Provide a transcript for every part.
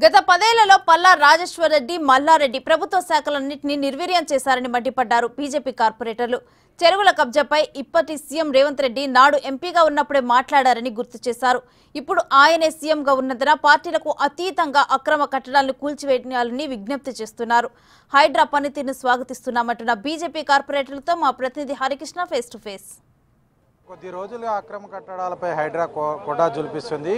గత 10 ఏళ్లలో పల్లా రాజేశ్వర్ రెడ్డి, మల్లారెడ్డి ప్రభుత్వ శాఖలన్నింటినీ నిర్వీర్యం చేశారని మండిపడ్డారు బీజేపీ కార్పొరేటర్లు. చెరువుల కబ్జాపై ఇప్పటి సీఎం రేవంత్ రెడ్డి నాడు ఎంపీగా ఉన్నప్పుడే మాట్లాడారని గుర్తు చేశారు. ఇప్పుడు ఆయనే సీఎంగా ఉన్నందున పార్టీలకు అతీతంగా అక్రమ కట్టడాలను కూల్చివేయాలని విజ్ఞప్తి చేస్తున్నారు. హైడ్రా పనితీరును స్వాగతిస్తున్నామంటున్న బీజేపీ కార్పొరేటర్లతో మా ప్రతినిధి హరికృష్ణ ఫేస్ టు ఫేస్. కొద్ది రోజులుగా అక్రమ కట్టడాలపై హైడ్రా కొడా జులిపిస్తుంది.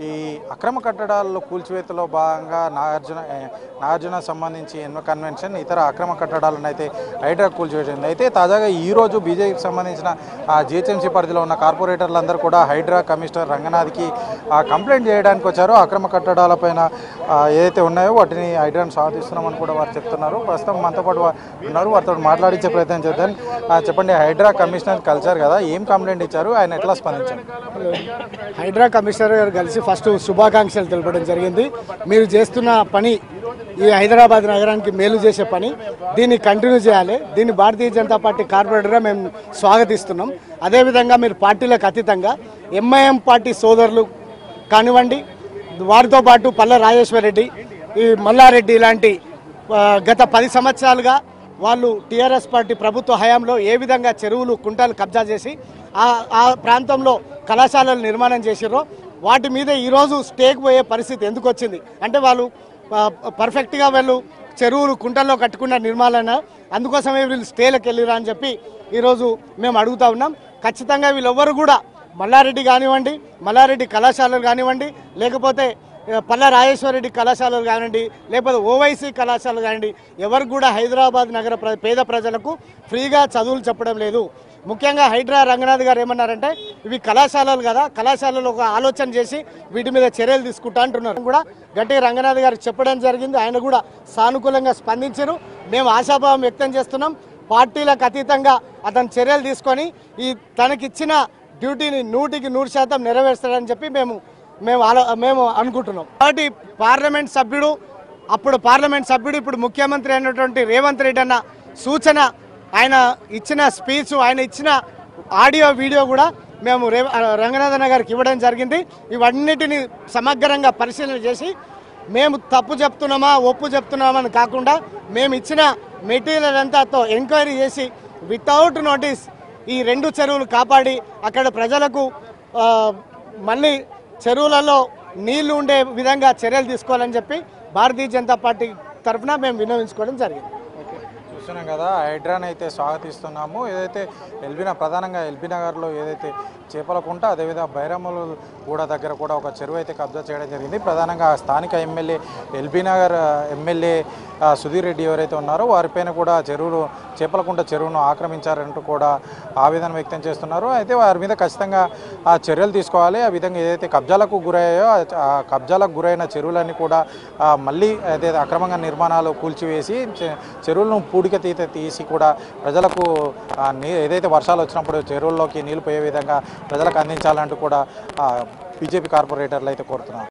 ఈ అక్రమ కట్టడాల్లో కూల్చివేతలో భాగంగా నాగార్జున సంబంధించి ఎన్నో కన్వెన్షన్ ఇతర అక్రమ కట్టడాలను అయితే హైడ్రా కూల్చివేసింది. అయితే తాజాగా ఈరోజు బీజేపీకి సంబంధించిన జీహెచ్ఎంసీ పరిధిలో ఉన్న కార్పొరేటర్లందరూ కూడా హైడ్రా కమిషనర్ రంగనాథ్కి కంప్లైంట్ చేయడానికి వచ్చారు. అక్రమ కట్టడాలపైన ఏదైతే ఉన్నాయో వాటిని హైడ్రాను స్వాగతిస్తున్నామని కూడా వారు చెప్తున్నారు. ప్రస్తుతం మనతో పాటు ఉన్నారు, వారితో మాట్లాడించే ప్రయత్నం చేద్దాం. చెప్పండి, హైడ్రా కమిషనర్ కలిసారు కదా, ఏం కంప్లైంట్ ఇచ్చారు, ఆయన ఎట్లా స్పందించారు? హైడ్రా కమిషనర్ గారు కలిసి ఫస్ట్ శుభాకాంక్షలు తెలపడం జరిగింది. మీరు చేస్తున్న పని ఈ హైదరాబాద్ నగరానికి మేలు చేసే పని, దీన్ని కంటిన్యూ చేయాలి. దీన్ని భారతీయ జనతా పార్టీ కార్పొరేటర్గా మేము స్వాగతిస్తున్నాం. అదేవిధంగా మీరు పార్టీలకు అతీతంగా ఎంఐఎం పార్టీ సోదరులు కానివ్వండి, వారితో పాటు పల్లా రాజేశ్వర్ రెడ్డి, ఈ మల్లారెడ్డి ఇలాంటి గత 10 సంవత్సరాలుగా వాళ్ళు టీఆర్ఎస్ పార్టీ ప్రభుత్వ హయాంలో ఏ విధంగా చెరువులు కుంటలు కబ్జా చేసి ఆ ప్రాంతంలో కళాశాలలు నిర్మాణం చేసిర్రో వాటి మీద ఈరోజు స్టేక్ పోయే పరిస్థితి ఎందుకు వచ్చింది అంటే వాళ్ళు పర్ఫెక్ట్గా వీళ్ళు చెరువులు కుంటల్లో కట్టుకున్న నిర్మాణాలు, అందుకోసమే వీళ్ళు స్టేలకు వెళ్ళిరా అని చెప్పి ఈరోజు మేము అడుగుతా ఉన్నాం. ఖచ్చితంగా వీళ్ళెవ్వరు కూడా మల్లారెడ్డి కానివ్వండి, మల్లారెడ్డి కళాశాలలు కానివ్వండి, లేకపోతే పల్లా రాజేశ్వరరెడ్డి కళాశాలలు కానివ్వండి, లేకపోతే ఓవైసీ కళాశాలలు కానివ్వండి, ఎవరికి కూడా హైదరాబాద్ నగర పేద ప్రజలకు ఫ్రీగా చదువులు చెప్పడం లేదు. ముఖ్యంగా హైడ్రా రంగనాథ్ గారు ఏమన్నారంటే ఇవి కళాశాలలు కదా, కళాశాలలు ఒక ఆలోచన చేసి వీటి మీద చర్యలు తీసుకుంటా అంటున్నారు. కూడా గట్టిగా రంగనాథ్ గారు చెప్పడం జరిగింది. ఆయన కూడా సానుకూలంగా స్పందించారు. మేము ఆశాభావం వ్యక్తం చేస్తున్నాం. పార్టీలకు అతీతంగా అతను చర్యలు తీసుకొని తనకిచ్చిన డ్యూటీని 100% నెరవేర్స్తాడని చెప్పి మేము అనుకుంటున్నాం. కాబట్టి అప్పుడు పార్లమెంట్ సభ్యుడు ఇప్పుడు ముఖ్యమంత్రి అయినటువంటి రేవంత్ రెడ్డి అన్న సూచన, ఆయన ఇచ్చిన స్పీచ్, ఆయన ఇచ్చిన ఆడియో వీడియో కూడా మేము రంగనాథన్ గారికి ఇవ్వడం జరిగింది. ఇవన్నిటిని సమగ్రంగా పరిశీలన చేసి మేము తప్పు చెప్తున్నామా ఒప్పు చెప్తున్నామా అని కాకుండా మేము ఇచ్చిన మెటీరియల్ అంతాతో ఎంక్వైరీ చేసి వితౌట్ నోటీస్ ఈ 2 చెరువులు కాపాడి అక్కడ ప్రజలకు మళ్ళీ చెరువులలో నీళ్లు ఉండే విధంగా చర్యలు తీసుకోవాలని చెప్పి భారతీయ జనతా పార్టీ తరఫున మేము విన్నవించుకోవడం జరిగింది. చూస్తున్నాం కదా, హైడ్రాని అయితే స్వాగతిస్తున్నాము. ఏదైతే ప్రధానంగా ఎల్బీ నగర్లో ఏదైతే చేపలకుంట, అదేవిధంగా బైరమ్మల గూడ దగ్గర కూడా ఒక చెరువు అయితే కబ్జా చేయడం జరిగింది. ప్రధానంగా స్థానిక MLA LB Nagar MLA Sudheer Reddy ఎవరైతే ఉన్నారో వారిపైన కూడా చేపలకుంట చెరువును ఆక్రమించారంటూ కూడా ఆవేదన వ్యక్తం చేస్తున్నారు. అయితే వారి మీద ఖచ్చితంగా చర్యలు తీసుకోవాలి. ఆ విధంగా ఏదైతే కబ్జాలకు గురయ్యాయో ఆ కబ్జాలకు గురైన చెరువులన్నీ కూడా మళ్ళీ అదే అక్రమంగా నిర్మాణాలు కూల్చివేసి చెరువులను తీసి కూడా ప్రజలకు ఏదైతే వర్షాలు వచ్చినప్పుడు చెరువుల్లోకి నీళ్లు పోయే విధంగా ప్రజలకు అందించాలంటూ కూడా బీజేపీ కార్పొరేటర్లు అయితే కోరుతున్నారు.